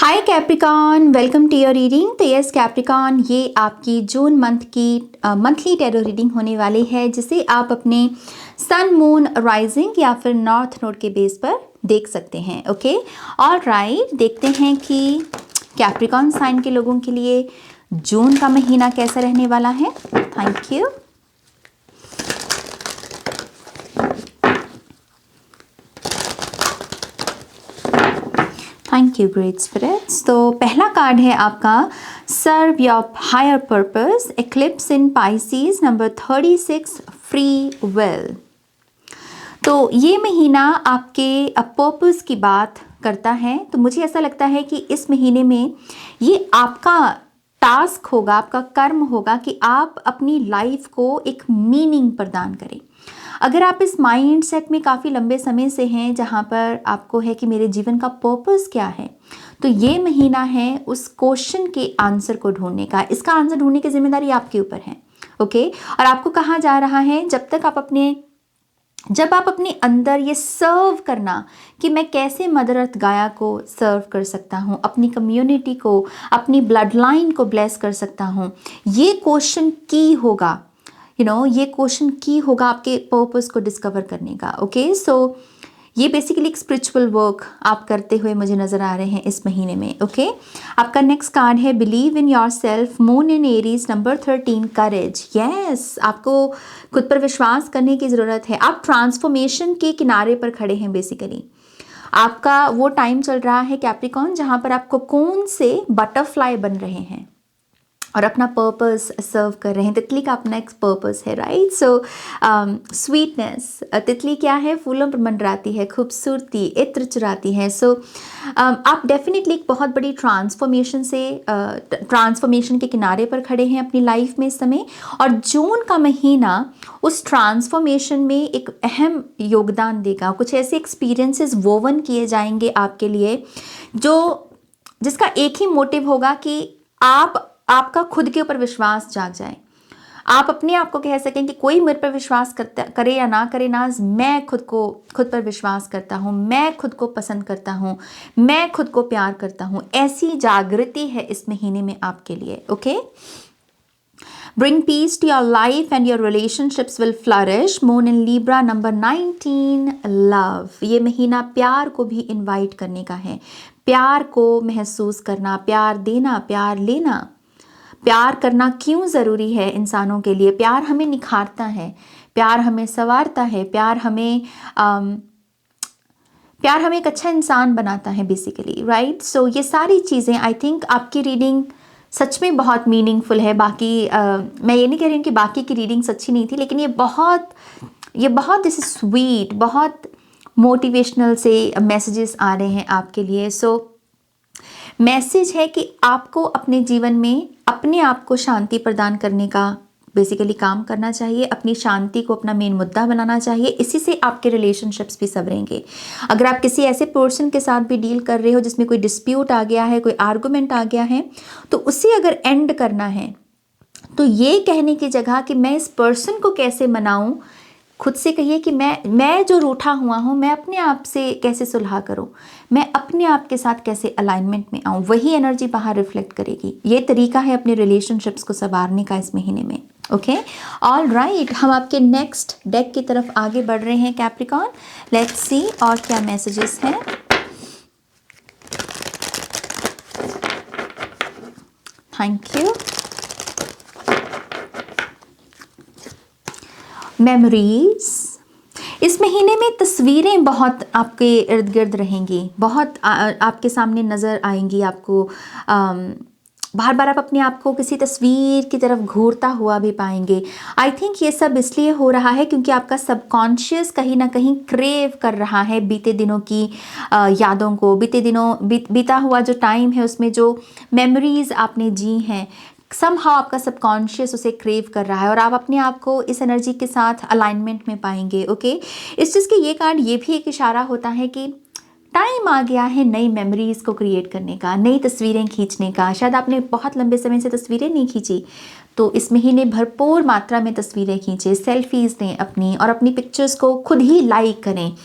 Hi Capricorn, welcome to your reading. तो yes Capricorn, ये आपकी जून मंथ की मंथली टैरो रीडिंग होने वाली है, जिसे आप अपने सन, मून, राइजिंग या फिर नॉर्थ नोड के बेस पर देख सकते हैं। ओके, ऑलराइट, देखते हैं कि कैप्रिकॉन साइन के लोगों के लिए जून का महीना कैसा रहने वाला है। Thank you. Thank you great spirits. तो पहला कार्ड है आपका serve your higher purpose, eclipse in Pisces, number 36, free will. तो ये महीना आपके पर्पस की बात करता है। तो मुझे ऐसा लगता है कि इस महीने में ये आपका टास्क होगा, आपका कर्म होगा कि आप अपनी लाइफ को एक मीनिंग प्रदान करें। अगर आप इस माइंड सेट में काफ़ी लंबे समय से हैं, जहाँ पर आपको है कि मेरे जीवन का पर्पस क्या है, तो ये महीना है उस क्वेश्चन के आंसर को ढूंढने का। इसका आंसर ढूंढने की जिम्मेदारी आपके ऊपर है। ओके, और आपको कहा जा रहा है जब आप अपने अंदर ये सर्व करना कि मैं कैसे मदर अर्थ गाया को सर्व कर सकता हूँ, अपनी कम्युनिटी को, अपनी ब्लड लाइन को ब्लेस कर सकता हूँ, ये क्वेश्चन की होगा। ये क्वेश्चन की होगा आपके पर्पस को डिस्कवर करने का। ओके, सो ये बेसिकली एक स्पिरिचुअल वर्क आप करते हुए मुझे नज़र आ रहे हैं इस महीने में। ओके, आपका नेक्स्ट कार्ड है believe in your self, moon in Aries, number 13, courage. Yes, आपको खुद पर विश्वास करने की ज़रूरत है। आप ट्रांसफॉर्मेशन के किनारे पर खड़े हैं। बेसिकली आपका वो टाइम चल रहा है कैप्रिकॉन, जहाँ पर आप कोकून से बटरफ्लाई बन रहे हैं और अपना पर्पस सर्व कर रहे हैं। तितली का अपना एक पर्पस है, राइट। सो स्वीटनेस, तितली क्या है, फूलों पर मंडराती है, खूबसूरती, इत्र चुराती है। सो आप डेफिनेटली एक बहुत बड़ी ट्रांसफॉर्मेशन के किनारे पर खड़े हैं अपनी लाइफ में इस समय। और जून का महीना उस ट्रांसफॉर्मेशन में एक अहम योगदान देगा। कुछ ऐसे एक्सपीरियंसेस वोवन किए जाएंगे आपके लिए जिसका एक ही मोटिव होगा कि आपका खुद के ऊपर विश्वास जाग जाए। आप अपने आप को कह सकें कि कोई मेरे पर विश्वास करे या ना करे ना, मैं खुद पर विश्वास करता हूँ, मैं खुद को पसंद करता हूँ, मैं खुद को प्यार करता हूँ। ऐसी जागृति है इस महीने में आपके लिए। Okay, Bring peace to your life and your relationships will flourish. Moon in Libra, number 19, love. ये महीना प्यार को भी इनवाइट करने का है। प्यार को महसूस करना, प्यार देना, प्यार लेना। प्यार करना क्यों ज़रूरी है इंसानों के लिए? प्यार हमें निखारता है, प्यार हमें संवारता है, प्यार हमें एक अच्छा इंसान बनाता है बेसिकली, राइट। सो ये सारी चीज़ें, आई थिंक आपकी रीडिंग सच में बहुत मीनिंगफुल है। बाकी मैं ये नहीं कह रही हूँ कि बाकी की रीडिंग सच्ची नहीं थी, लेकिन ये बहुत दिस इज स्वीट, बहुत मोटिवेशनल से मैसेजेस आ रहे हैं आपके लिए। सो मैसेज है कि आपको अपने जीवन में अपने आप को शांति प्रदान करने का बेसिकली काम करना चाहिए। अपनी शांति को अपना मेन मुद्दा बनाना चाहिए। इसी से आपके रिलेशनशिप्स भी संवरेंगे। अगर आप किसी ऐसे पर्सन के साथ भी डील कर रहे हो जिसमें कोई डिस्प्यूट आ गया है, कोई आर्गुमेंट आ गया है, तो उसे अगर एंड करना है तो ये कहने की जगह कि मैं इस पर्सन को कैसे मनाऊं, खुद से कहिए कि मैं जो रूठा हुआ हूँ, मैं अपने आप से कैसे सुलह करूँ, मैं अपने आप के साथ कैसे अलाइनमेंट में आऊँ। वही एनर्जी बाहर रिफ्लेक्ट करेगी। ये तरीका है अपने रिलेशनशिप्स को संवारने का इस महीने में। ओके, ऑल राइट, हम आपके नेक्स्ट डेक की तरफ आगे बढ़ रहे हैं कैप्रिकॉन। लेट्स सी और क्या मैसेजेस हैं। Thank you. मेमोरीज, इस महीने में तस्वीरें बहुत आपके इर्द गिर्द रहेंगी, बहुत आपके सामने नज़र आएंगी। आपको बार बार आप अपने आप को किसी तस्वीर की तरफ घूरता हुआ भी पाएंगे। आई थिंक ये सब इसलिए हो रहा है क्योंकि आपका सबकॉन्शियस कहीं ना कहीं क्रेव कर रहा है बीते दिनों की यादों को, बीता हुआ जो टाइम है उसमें जो मेमोरीज आपने जी हैं, समहाउ आपका सबकॉन्शियस उसे क्रेव कर रहा है और आप अपने आप को इस एनर्जी के साथ अलाइनमेंट में पाएंगे। ओके, इस चीज़ के ये कार्ड ये भी एक इशारा होता है कि टाइम आ गया है नई मेमोरीज को क्रिएट करने का, नई तस्वीरें खींचने का। शायद आपने बहुत लंबे समय से तस्वीरें नहीं खींची, तो इस महीने भरपूर मात्रा में तस्वीरें खींचे, सेल्फीज दें अपनी, और अपनी पिक्चर्स को खुद ही लाइक करें।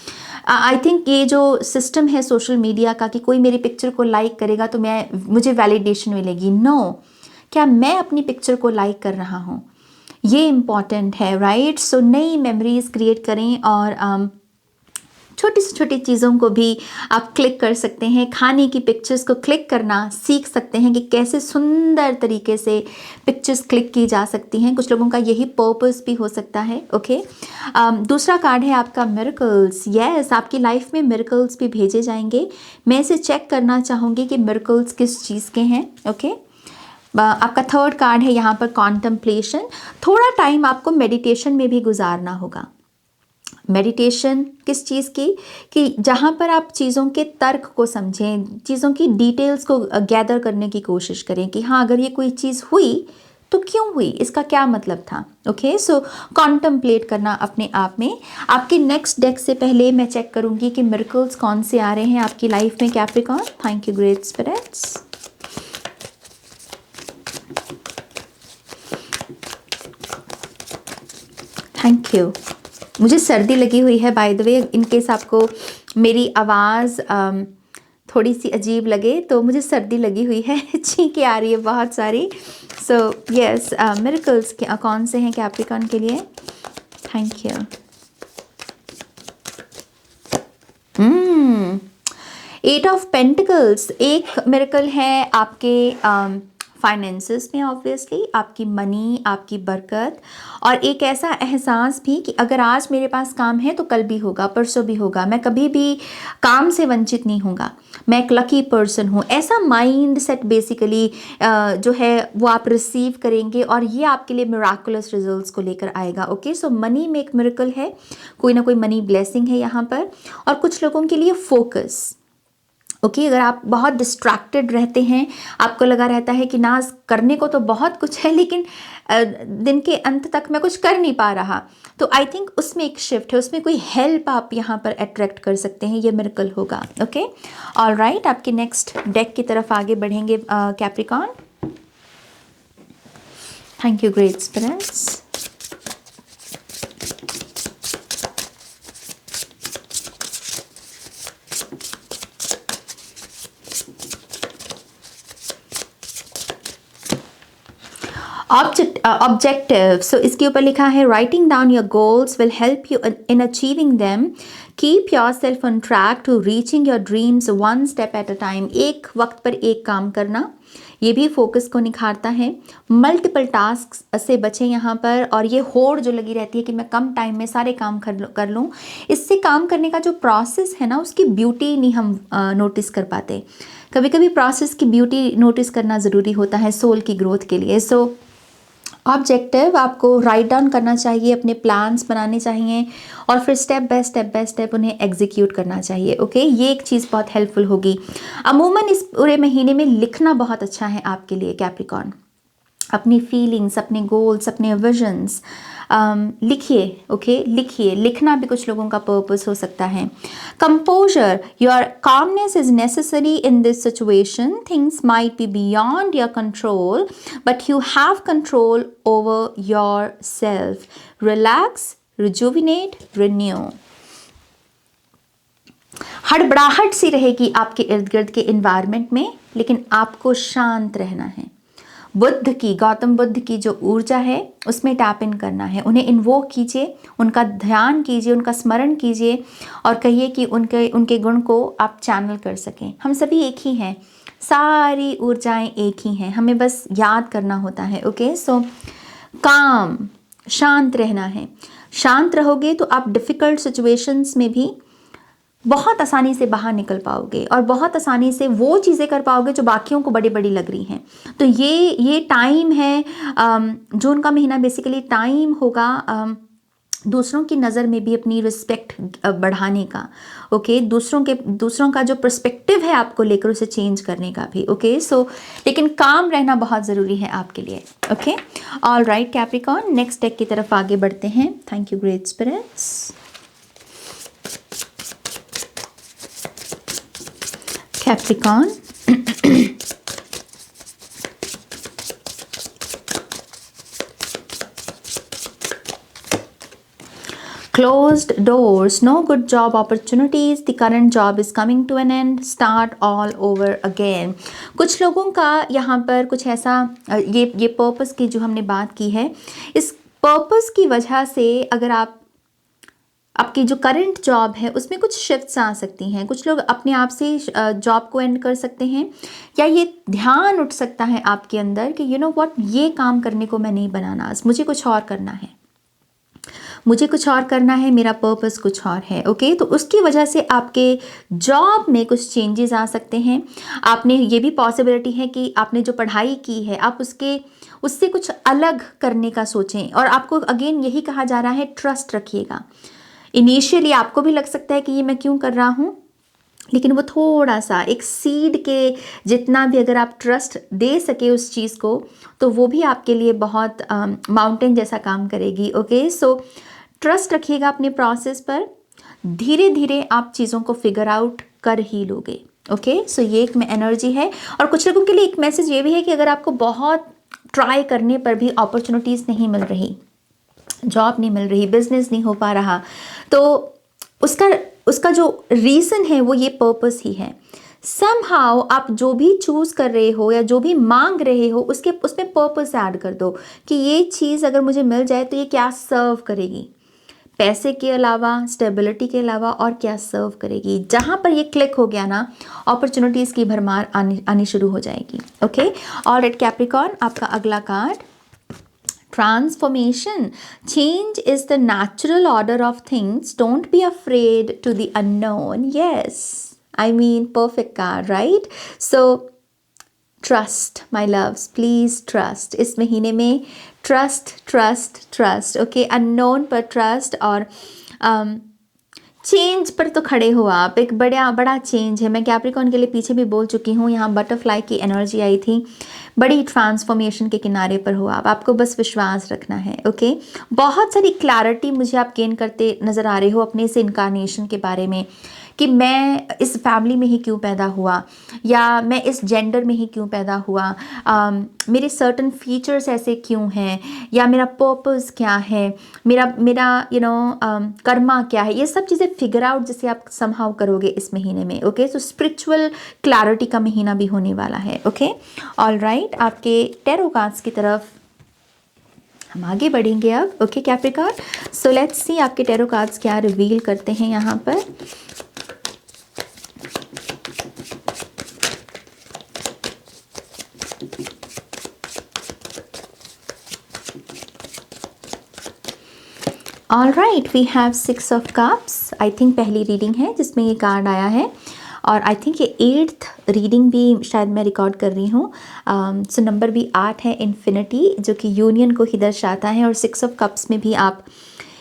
आई थिंक ये जो सिस्टम है सोशल मीडिया का कि कोई मेरी पिक्चर को लाइक करेगा तो मुझे वैलिडेशन मिलेगी, नो, क्या मैं अपनी पिक्चर को लाइक कर रहा हूँ, ये इम्पॉर्टेंट है, राइट। सो नई मेमोरीज क्रिएट करें और छोटी से छोटी चीज़ों को भी आप क्लिक कर सकते हैं। खाने की पिक्चर्स को क्लिक करना सीख सकते हैं कि कैसे सुंदर तरीके से पिक्चर्स क्लिक की जा सकती हैं। कुछ लोगों का यही पर्पस भी हो सकता है, ओके। दूसरा कार्ड है आपका मिरेकल्स। यस, आपकी लाइफ में मिरेकल्स भी भेजे जाएंगे। मैं इसे चेक करना चाहूँगी कि मिरेकल्स किस चीज़ के हैं, ओके। आपका थर्ड कार्ड है यहाँ पर कॉन्टम्पलेशन। थोड़ा टाइम आपको मेडिटेशन में भी गुजारना होगा। मेडिटेशन किस चीज़ की, कि जहाँ पर आप चीज़ों के तर्क को समझें, चीज़ों की डिटेल्स को गैदर करने की कोशिश करें कि हाँ, अगर ये कोई चीज़ हुई तो क्यों हुई, इसका क्या मतलब था, ओके। सो कॉन्टम्पलेट करना अपने आप में। आपके नेक्स्ट डेक से पहले मैं चेक करूँगी कि मिरेकल्स कौन से आ रहे हैं आपकी लाइफ में Capricorn. Thank you great spirits. Thank you. मुझे सर्दी लगी हुई है by the way, in case आपको मेरी आवाज़ थोड़ी सी अजीब लगे तो मुझे सर्दी लगी हुई है, छींकें आ रही है बहुत सारी। सो यस, मिरेकल्स कौन से हैं कैप्रिकॉर्न के लिए। Thank you. 8 ऑफ पेंटिकल्स, एक मिरेकल है आपके फाइनेंसेस में, ऑब्वियसली आपकी मनी, आपकी बरकत, और एक ऐसा एहसास भी कि अगर आज मेरे पास काम है तो कल भी होगा, परसों भी होगा, मैं कभी भी काम से वंचित नहीं होगा, मैं एक लकी पर्सन हूँ। ऐसा माइंड सेट बेसिकली जो है वो आप रिसीव करेंगे और ये आपके लिए मिराकुलस रिजल्ट्स को लेकर आएगा, ओके। सो मनी में एक मिरेकल है, कोई ना कोई मनी ब्लेसिंग है यहाँ पर। और कुछ लोगों के लिए फोकस, ओके। अगर आप बहुत डिस्ट्रैक्टेड रहते हैं, आपको लगा रहता है कि ना करने को तो बहुत कुछ है लेकिन दिन के अंत तक मैं कुछ कर नहीं पा रहा, तो आई थिंक उसमें एक शिफ्ट है, उसमें कोई हेल्प आप यहाँ पर अट्रैक्ट कर सकते हैं, ये मिरेकल होगा, ओके। ऑलराइट, आपके नेक्स्ट डेक की तरफ आगे बढ़ेंगे Capricorn. Thank you great spirits. Objective, so इसके ऊपर लिखा है writing down your goals will help you in achieving them, keep yourself on track to reaching your dreams one step at a time. एक वक्त पर एक काम करना, ये भी फोकस को निखारता है। मल्टीपल टास्क से बचें यहाँ पर, और ये होड़ जो लगी रहती है कि मैं कम टाइम में सारे काम कर लूँ, इससे काम करने का जो प्रोसेस है ना, उसकी ब्यूटी नहीं हम नोटिस कर पाते। कभी कभी प्रोसेस की ब्यूटी नोटिस करना ज़रूरी होता है सोल की ग्रोथ के लिए। सो ऑब्जेक्टिव आपको राइट डाउन करना चाहिए, अपने प्लान्स बनाने चाहिए और फिर स्टेप बाय स्टेप उन्हें एग्जीक्यूट करना चाहिए, ओके। ये एक चीज़ बहुत हेल्पफुल होगी। अमूमन इस पूरे महीने में लिखना बहुत अच्छा है आपके लिए कैप्रिकॉर्न। अपनी फीलिंग्स, अपने गोल्स, अपने विजन्स लिखिए, ओके, लिखिए। लिखना भी कुछ लोगों का पर्पस हो सकता है। Composure, your calmness is necessary in this situation, things might be beyond your control but you have control over yourself. Relax, rejuvenate, renew. हड़बड़ाहट सी रहेगी आपके इर्द गिर्द के इन्वायरमेंट में, लेकिन आपको शांत रहना है। बुद्ध की, गौतम बुद्ध की जो ऊर्जा है उसमें टैप इन करना है। उन्हें इन्वोक कीजिए, उनका ध्यान कीजिए, उनका स्मरण कीजिए और कहिए कि उनके गुण को आप चैनल कर सकें। हम सभी एक ही हैं, सारी ऊर्जाएं एक ही हैं, हमें बस याद करना होता है, ओके। सो काम, शांत रहना है। शांत रहोगे तो आप डिफ़िकल्ट सिचुएशंस में भी बहुत आसानी से बाहर निकल पाओगे और बहुत आसानी से वो चीज़ें कर पाओगे जो बाकियों को बड़ी बड़ी लग रही हैं। तो ये टाइम है, जून का महीना बेसिकली टाइम होगा दूसरों की नज़र में भी अपनी रिस्पेक्ट बढ़ाने का, ओके। दूसरों का जो पर्सपेक्टिव है आपको लेकर उसे चेंज करने का भी, ओके। सो लेकिन काम रहना बहुत ज़रूरी है आपके लिए, okay. Alright Capricorn, next deck की तरफ आगे बढ़ते हैं। Thank you great spirits. Capricorn, closed doors, no good job opportunities, the current job is coming to an end, start all over again. कुछ लोगों का यहाँ पर कुछ ऐसा ये पर्पस की जो हमने बात की है, इस पर्पस की वजह से अगर आपकी जो करंट जॉब है उसमें कुछ शिफ्ट्स आ सकती हैं। कुछ लोग अपने आप से जॉब को एंड कर सकते हैं, या ये ध्यान उठ सकता है आपके अंदर कि यू नो व्हाट, ये काम करने को मैं नहीं बनाना, मुझे कुछ और करना है, मुझे कुछ और करना है, मेरा पर्पस कुछ और है। ओके, तो उसकी वजह से आपके जॉब में कुछ चेंजेस आ सकते हैं। आपने ये भी पॉसिबिलिटी है कि आपने जो पढ़ाई की है आप उससे कुछ अलग करने का सोचें, और आपको अगेन यही कहा जा रहा है, ट्रस्ट रखिएगा। इनिशियली आपको भी लग सकता है कि ये मैं क्यों कर रहा हूँ, लेकिन वो थोड़ा सा एक सीड के जितना भी अगर आप ट्रस्ट दे सके उस चीज़ को, तो वो भी आपके लिए बहुत माउंटेन जैसा काम करेगी। ओके, सो ट्रस्ट रखिएगा अपने प्रोसेस पर, धीरे धीरे आप चीज़ों को फिगर आउट कर ही लोगे। ओके, सो ये एक में एनर्जी है। और कुछ लोगों के लिए एक मैसेज ये भी है कि अगर आपको बहुत ट्राई करने पर भी अपॉर्चुनिटीज़ नहीं मिल रही, जॉब नहीं मिल रही, बिजनेस नहीं हो पा रहा, तो उसका जो रीज़न है वो ये पर्पस ही है। समहाउ आप जो भी चूज़ कर रहे हो या जो भी मांग रहे हो उसमें पर्पस ऐड कर दो कि ये चीज़ अगर मुझे मिल जाए तो ये क्या सर्व करेगी, पैसे के अलावा, स्टेबिलिटी के अलावा और क्या सर्व करेगी। जहाँ पर ये क्लिक हो गया ना, अपॉर्चुनिटीज़ की भरमार आनी शुरू हो जाएगी। ओके, ऑलराइट कैप्रिकॉर्न, आपका अगला card transformation. Change is the natural order of things. Don't be afraid to the unknown. Yes, I mean, perfect card, right? So trust, my loves, please trust. इस महीने में trust. Okay, unknown पर trust, और change पर तो खड़े हो आप। एक बड़ा चेंज है। मैं कैप्रिकॉर्न के लिए पीछे भी बोल चुकी हूँ, यहाँ बटरफ्लाई की एनर्जी आई थी। बड़ी ट्रांसफॉर्मेशन के किनारे पर हो आप, आपको बस विश्वास रखना है। ओके, बहुत सारी क्लैरिटी मुझे आप गेन करते नज़र आ रहे हो अपने इस इनकारनेशन के बारे में, कि मैं इस फैमिली में ही क्यों पैदा हुआ, या मैं इस जेंडर में ही क्यों पैदा हुआ, मेरे सर्टन फीचर्स ऐसे क्यों हैं, या मेरा पर्पस क्या है, मेरा कर्मा क्या है। ये सब चीज़ें फिगर आउट जैसे आप समहाउ करोगे इस महीने में। ओके, सो स्पिरिचुअल क्लैरिटी का महीना भी होने वाला है। ओके, ऑलराइट, आपके टैरो कार्ड्स की तरफ हम आगे बढ़ेंगे अब। Okay Capricorn, so let's see आपके टैरो कार्ड्स क्या रिवील करते हैं यहाँ पर। All right, we have 6 of cups. I think पहली रीडिंग है जिसमें ये कार्ड आया है, और आई थिंक ये 8th रीडिंग भी शायद मैं रिकॉर्ड कर रही हूँ। सो नंबर भी 8 है, इन्फिनिटी, जो कि यूनियन को ही दर्शाता है। और 6 ऑफ कप्स में भी आप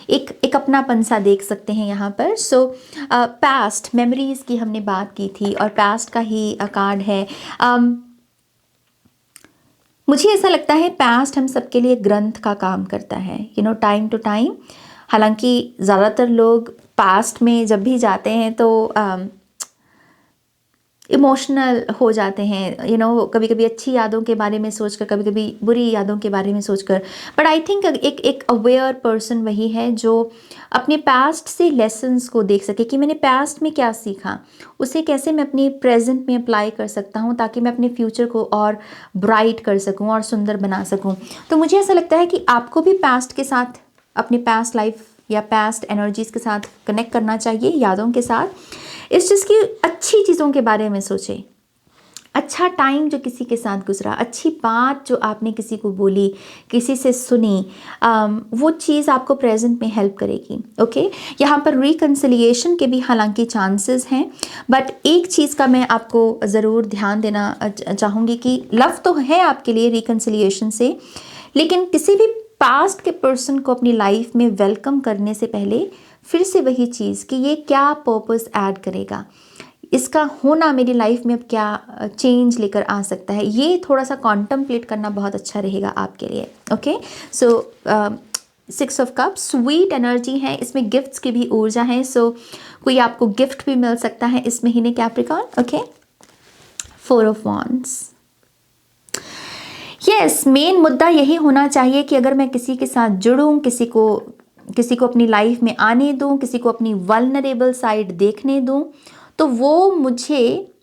एक अपनापन सा देख सकते हैं यहाँ पर। सो पास्ट मेमोरीज़ की हमने बात की थी, और पास्ट का ही कार्ड है। मुझे ऐसा लगता है पास्ट हम सबके लिए ग्रंथ का काम करता है, टाइम टू टाइम। हालांकि ज़्यादातर लोग पास्ट में जब भी जाते हैं तो इमोशनल हो जाते हैं, कभी कभी अच्छी यादों के बारे में सोचकर, कभी कभी बुरी यादों के बारे में सोचकर। बट आई थिंक एक अवेयर पर्सन वही है जो अपने पास्ट से लेसन्स को देख सके कि मैंने पास्ट में क्या सीखा, उसे कैसे मैं अपने प्रेजेंट में अप्लाई कर सकता हूँ, ताकि मैं अपने फ्यूचर को और ब्राइट कर सकूँ और सुंदर बना सकूँ। तो मुझे ऐसा लगता है कि आपको भी पास्ट के साथ, अपने पास्ट लाइफ या पास्ट एनर्जीज़ के साथ कनेक्ट करना चाहिए, यादों के साथ। इस चीज़ की अच्छी चीज़ों के बारे में सोचें, अच्छा टाइम जो किसी के साथ गुजरा, अच्छी बात जो आपने किसी को बोली, किसी से सुनी, वो चीज़ आपको प्रेजेंट में हेल्प करेगी। ओके, यहाँ पर रिकन्सिलिएशन के भी हालांकि चांसेस हैं, बट एक चीज़ का मैं आपको ज़रूर ध्यान देना चाहूँगी कि लव तो है आपके लिए रिकन्सिलिएशन से, लेकिन किसी भी पास्ट के पर्सन को अपनी लाइफ में वेलकम करने से पहले फिर से वही चीज़ कि ये क्या पर्पस ऐड करेगा, इसका होना मेरी लाइफ में अब क्या चेंज लेकर आ सकता है, ये थोड़ा सा कॉन्टम्पलेट करना बहुत अच्छा रहेगा आपके लिए। Okay, so 6 of cup sweet energy है, इसमें गिफ्ट्स की भी ऊर्जा है। सो कोई आपको गिफ्ट भी मिल सकता है इस महीने Capricorn. Okay, 4 of wands. Yes, main मुद्दा यही होना चाहिए कि अगर मैं किसी के साथ जुड़ूं, किसी को किसी को अपनी लाइफ में आने दूं, किसी को अपनी वल्नरेबल साइड देखने दूं, तो वो मुझे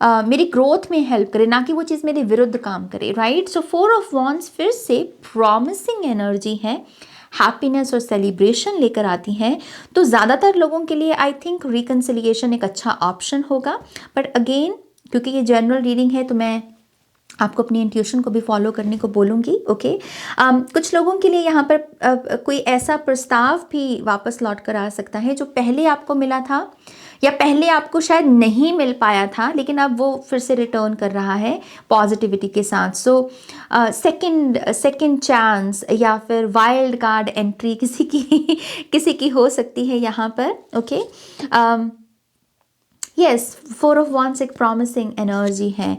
मेरी ग्रोथ में हेल्प करे, ना कि वो चीज़ मेरे विरुद्ध काम करे, राइट। सो 4 ऑफ वॉन्ड्स फिर से प्रॉमिसिंग एनर्जी है, हैप्पीनेस और सेलिब्रेशन लेकर आती हैं। तो ज़्यादातर लोगों के लिए आई थिंक रिकन्सिलिएशन एक अच्छा ऑप्शन होगा। बट अगेन, क्योंकि ये जनरल रीडिंग है, तो मैं आपको अपनी इंट्यूशन को भी फॉलो करने को बोलूँगी, ओके। कुछ लोगों के लिए यहाँ पर कोई ऐसा प्रस्ताव भी वापस लौट कर आ सकता है जो पहले आपको मिला था, या पहले आपको शायद नहीं मिल पाया था, लेकिन अब वो फिर से रिटर्न कर रहा है पॉजिटिविटी के साथ। सो सेकंड चांस या फिर वाइल्ड कार्ड एंट्री किसी की हो सकती है यहाँ पर, ओके। यस, 4 ऑफ वॉन्ड्स एक प्रॉमिसिंग एनर्जी है।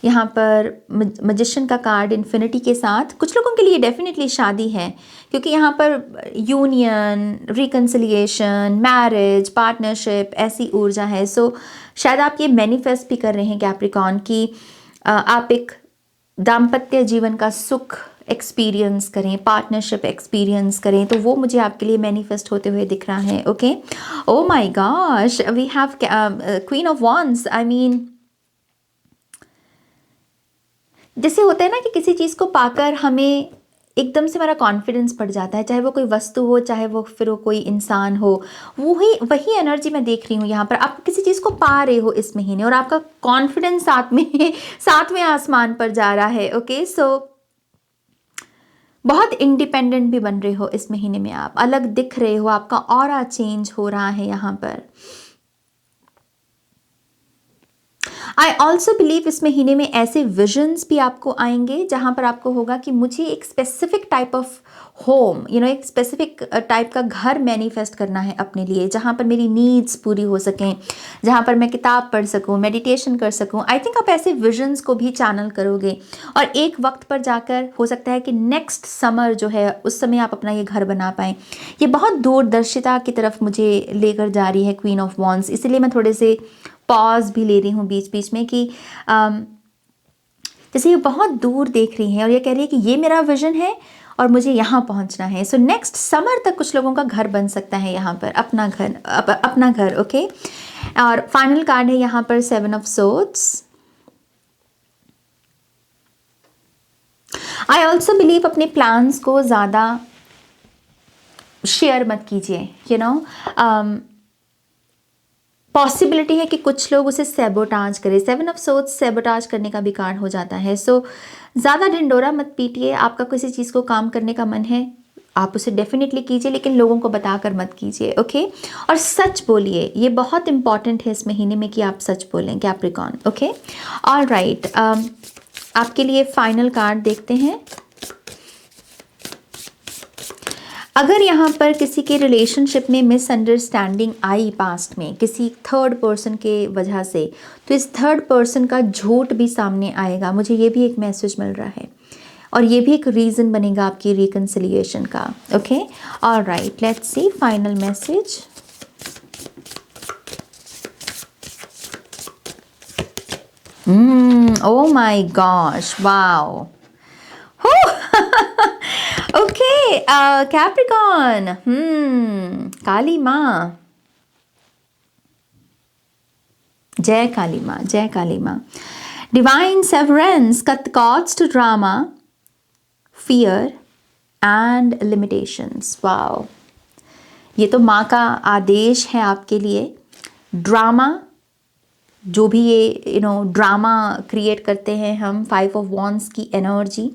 यहाँ पर मैजिशियन का कार्ड इन्फिनिटी के साथ कुछ लोगों के लिए डेफिनेटली शादी है, क्योंकि यहाँ पर यूनियन, रिकन्सिलिएशन, मैरिज, पार्टनरशिप ऐसी ऊर्जा है। सो शायद आप ये मैनिफेस्ट भी कर रहे हैं कैप्रिकॉर्न कि आप एक दाम्पत्य जीवन का सुख एक्सपीरियंस करें, पार्टनरशिप एक्सपीरियंस करें, तो वो मुझे आपके लिए मैनिफेस्ट होते हुए दिख रहा है, okay. Oh my gosh, we have queen of wands. I mean, जैसे होता है ना कि किसी चीज़ को पाकर हमें एकदम से हमारा कॉन्फिडेंस बढ़ जाता है, चाहे वो कोई वस्तु हो, चाहे वो फिर वो कोई इंसान हो, वही एनर्जी मैं देख रही हूँ यहाँ पर। आप किसी चीज़ को पा रहे हो इस महीने और आपका कॉन्फिडेंस सातवें आसमान पर जा रहा है, ओके। सो बहुत इंडिपेंडेंट भी बन रहे हो इस महीने में, आप अलग दिख रहे हो, आपका ऑरा चेंज हो रहा है यहाँ पर। आई ऑल्सो बिलीव इस महीने में ऐसे विजन्स भी आपको आएंगे जहाँ पर आपको होगा कि मुझे एक स्पेसिफिक टाइप ऑफ होम, एक स्पेसिफिक टाइप का घर मैनिफेस्ट करना है अपने लिए, जहाँ पर मेरी नीड्स पूरी हो सकें, जहाँ पर मैं किताब पढ़ सकूँ, मेडिटेशन कर सकूँ। आई थिंक आप ऐसे विजन्स को भी चैनल करोगे, और एक वक्त पर जाकर हो सकता है कि नेक्स्ट समर जो है उस समय आप अपना ये घर बना पाएँ। ये बहुत दूरदर्शिता की तरफ मुझे लेकर जा रही है क्वीन ऑफ वॉन्ड्स, इसलिए मैं थोड़े से पॉज भी ले रही हूँ बीच बीच में कि जैसे ये बहुत दूर देख रही हैं और ये कह रही है कि ये मेरा विजन है और मुझे यहाँ पहुँचना है। सो नेक्स्ट समर तक कुछ लोगों का घर बन सकता है यहाँ पर, अपना घर, ओके। और फाइनल कार्ड है यहाँ पर 7 of swords. I also believe अपने प्लान्स को ज़्यादा शेयर मत कीजिए, पॉसिबिलिटी है कि कुछ लोग उसे सेबोटाज करें। 7 ऑफ सोर्ड्स सेबोटाज करने का भी कार्ड हो जाता है। सो ज़्यादा ढिंडोरा मत पीटिए। आपका किसी चीज़ को काम करने का मन है, आप उसे डेफिनेटली कीजिए, लेकिन लोगों को बताकर मत कीजिए, ओके। और सच बोलिए, ये बहुत इंपॉर्टेंट है इस महीने में कि आप सच बोलें कैप्रिकॉर्न, ओके। ऑल राइट, आपके लिए फाइनल कार्ड देखते हैं। अगर यहाँ पर किसी के रिलेशनशिप में मिसअंडरस्टैंडिंग आई पास्ट में किसी थर्ड पर्सन के वजह से, तो इस थर्ड पर्सन का झूठ भी सामने आएगा। मुझे ये भी एक मैसेज मिल रहा है और ये भी एक रीज़न बनेगा आपकी रिकन्सिलिएशन का, okay. All right, let's see final message. Oh my gosh, wow, okay. Capricorn, Kali माँ, जय काली माँ, जय काली माँ। Divine severance cut cords to drama, fear and limitations. Wow, ये तो माँ का आदेश है आपके लिए। ड्रामा, जो भी ये ड्रामा क्रिएट करते हैं हम, 5 ऑफ वॉन्ड्स की एनर्जी,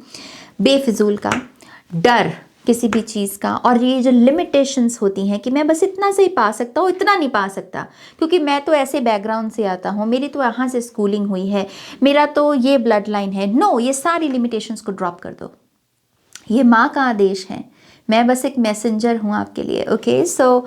बेफिजूल का डर किसी भी चीज़ का, और ये जो लिमिटेशंस होती हैं कि मैं बस इतना से ही पा सकता हूँ, इतना नहीं पा सकता, क्योंकि मैं तो ऐसे बैकग्राउंड से आता हूँ, मेरी तो यहाँ से स्कूलिंग हुई है, मेरा तो ये ब्लड लाइन है। नो, ये सारी लिमिटेशंस को ड्रॉप कर दो। ये माँ का आदेश है, मैं बस एक मैसेंजर हूँ आपके लिए, ओके। सो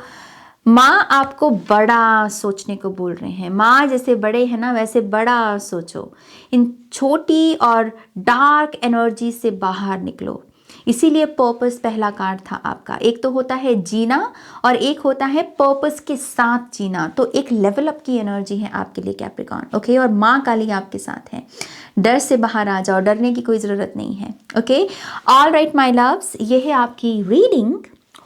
माँ आपको बड़ा सोचने को बोल रहे हैं। माँ जैसे बड़े हैं ना, वैसे बड़ा सोचो, इन छोटी और डार्क एनर्जी से बाहर निकलो। इसीलिए पर्पस पहला कार्ड था आपका। एक तो होता है जीना और एक होता है पर्पस के साथ जीना। तो एक लेवल अप की एनर्जी है आपके लिए कैप्रिकॉर्न, ओके। और माँ काली आपके साथ है। डर से बाहर आ जाओ, डरने की कोई ज़रूरत नहीं है, okay. All right my loves, ये है आपकी रीडिंग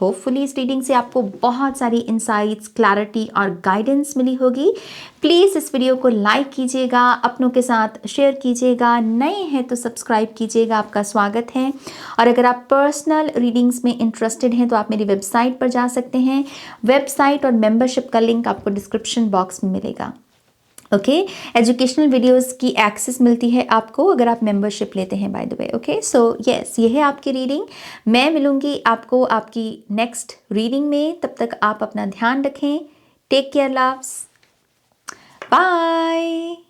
होपफुली इस रीडिंग से आपको बहुत सारी इंसाइट्स, क्लैरिटी और गाइडेंस मिली होगी। प्लीज़ इस वीडियो को लाइक कीजिएगा, अपनों के साथ शेयर कीजिएगा, नए हैं तो सब्सक्राइब कीजिएगा, आपका स्वागत है। और अगर आप पर्सनल रीडिंग्स में इंटरेस्टेड हैं तो आप मेरी वेबसाइट पर जा सकते हैं। वेबसाइट और मेंबरशिप का लिंक आपको डिस्क्रिप्शन बॉक्स में मिलेगा। ओके, एजुकेशनल वीडियोस की एक्सेस मिलती है आपको अगर आप मेंबरशिप लेते हैं, bye the way. Okay, so yes, ये है आपकी रीडिंग। मैं मिलूंगी आपको आपकी नेक्स्ट रीडिंग में। तब तक आप अपना ध्यान रखें। Take care, loves, bye.